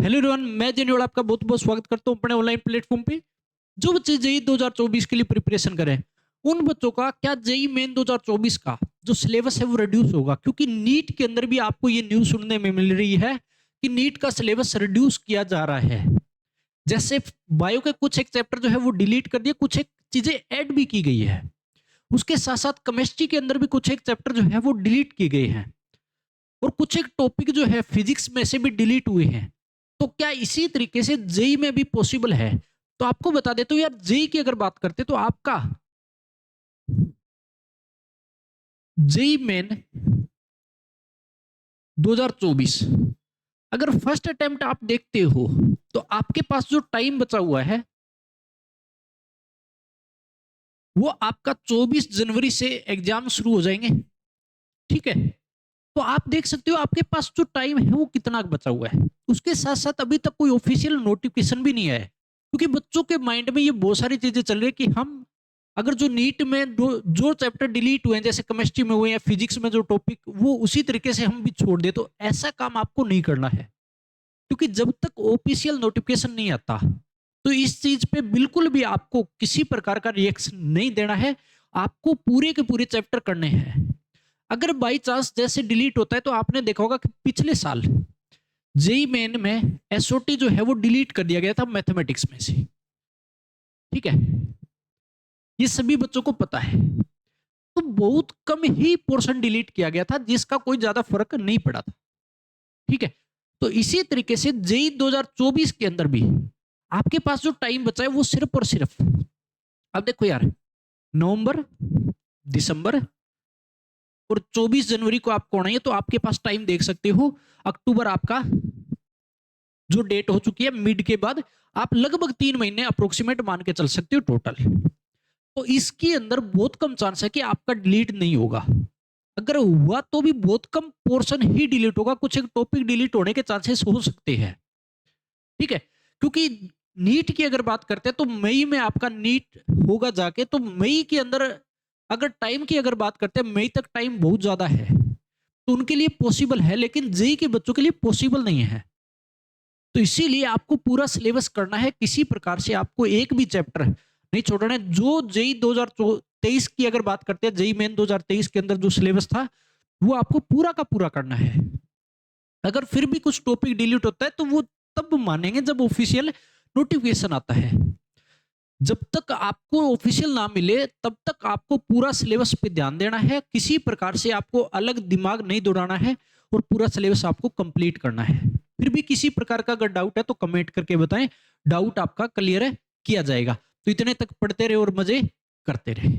Hello everyone, मैं genuine आपका बहुत बहुत स्वागत करता हूं अपने ऑनलाइन प्लेटफॉर्म पे। जो बच्चे जेई 2024 के लिए प्रिपरेशन करें, उन बच्चों का क्या जेई मेन 2024 का जो सिलेबस है वो रिड्यूस होगा, क्योंकि नीट के अंदर भी आपको ये न्यूज सुनने में मिल रही है कि नीट का सिलेबस रिड्यूस किया जा रहा है। जैसे बायो के कुछ एक चैप्टर जो है वो डिलीट कर दिए, कुछ एक चीजें ऐड भी की गई है। उसके साथ साथ केमिस्ट्री के अंदर भी कुछ एक चैप्टर जो है वो डिलीट किए गए हैं, और कुछ एक टॉपिक जो है फिजिक्स में से भी डिलीट हुए हैं। तो क्या इसी तरीके से जेई में भी पॉसिबल है? तो आपको बता देता हूं यार, जेई की अगर बात करते तो आपका जेई मेन 2024 अगर फर्स्ट अटेम्प्ट आप देखते हो तो आपके पास जो टाइम बचा हुआ है वो आपका 24 जनवरी से एग्जाम शुरू हो जाएंगे। ठीक है, तो आप देख सकते हो आपके पास जो टाइम है वो कितना बचा हुआ है। उसके साथ साथ अभी तक कोई ऑफिशियल नोटिफिकेशन भी नहीं आया है, क्योंकि बच्चों के माइंड में ये बहुत सारी चीजें चल रही है कि हम अगर जो नीट में जो चैप्टर डिलीट हुए हैं, जैसे केमिस्ट्री में हुए या फिजिक्स में जो टॉपिक, वो उसी तरीके से हम भी छोड़ दे। तो ऐसा काम आपको नहीं करना है, क्योंकि जब तक ऑफिशियल नोटिफिकेशन नहीं आता तो इस चीज पे बिल्कुल भी आपको किसी प्रकार का रिएक्शन नहीं देना है। आपको पूरे के पूरे चैप्टर करने हैं। अगर बाई चांस जैसे डिलीट होता है, तो आपने देखा होगा कि पिछले साल जेई मेन में एसओटी जो है वो डिलीट कर दिया गया था मैथमेटिक्स में से। ठीक है, ये सभी बच्चों को पता है। तो बहुत कम ही पोर्शन डिलीट किया गया था, जिसका कोई ज्यादा फर्क नहीं पड़ा था। ठीक है, तो इसी तरीके से जेई 2024 के अंदर भी आपके पास जो टाइम बचा है वो सिर्फ और सिर्फ, अब देखो यार, नवंबर, दिसंबर और 24 जनवरी को आपको आना है, तो आपके पास टाइम देख सकते हो। अक्टूबर आपका जो डेट हो चुकी है, मिड के बाद आप लगभग 3 महीने अप्रोक्सीमेट मान के चल सकते हो टोटल। तो इसके अंदर बहुत कम चांस है कि आपका डिलीट नहीं होगा। अगर हुआ तो भी बहुत कम पोर्शन ही डिलीट होगा, कुछ एक टॉपिक डिलीट होने के चांसेस हो सकते हैं। ठीक है, क्योंकि नीट की अगर बात करते हैं तो मई में आपका नीट होगा जाके, तो मई के अंदर अगर टाइम की अगर बात करते हैं, मई तक टाइम बहुत ज्यादा है, तो उनके लिए पॉसिबल है, लेकिन जेई के बच्चों के लिए पॉसिबल नहीं है। तो इसीलिए आपको पूरा सिलेबस करना है, किसी प्रकार से आपको एक भी चैप्टर नहीं छोड़ना है। जो जेई 2023 की अगर बात करते हैं, जेई मेन 2023 के अंदर जो सिलेबस था वो आपको पूरा का पूरा करना है। अगर फिर भी कुछ टॉपिक डिलीट होता है तो वो तब मानेंगे जब ऑफिशियल नोटिफिकेशन आता है। जब तक आपको ऑफिशियल ना मिले तब तक आपको पूरा सिलेबस पे ध्यान देना है, किसी प्रकार से आपको अलग दिमाग नहीं दौड़ाना है, और पूरा सिलेबस आपको कंप्लीट करना है। फिर भी किसी प्रकार का अगर डाउट है तो कमेंट करके बताएं, डाउट आपका क्लियर है, किया जाएगा। तो इतने तक पढ़ते रहे और मजे करते रहे।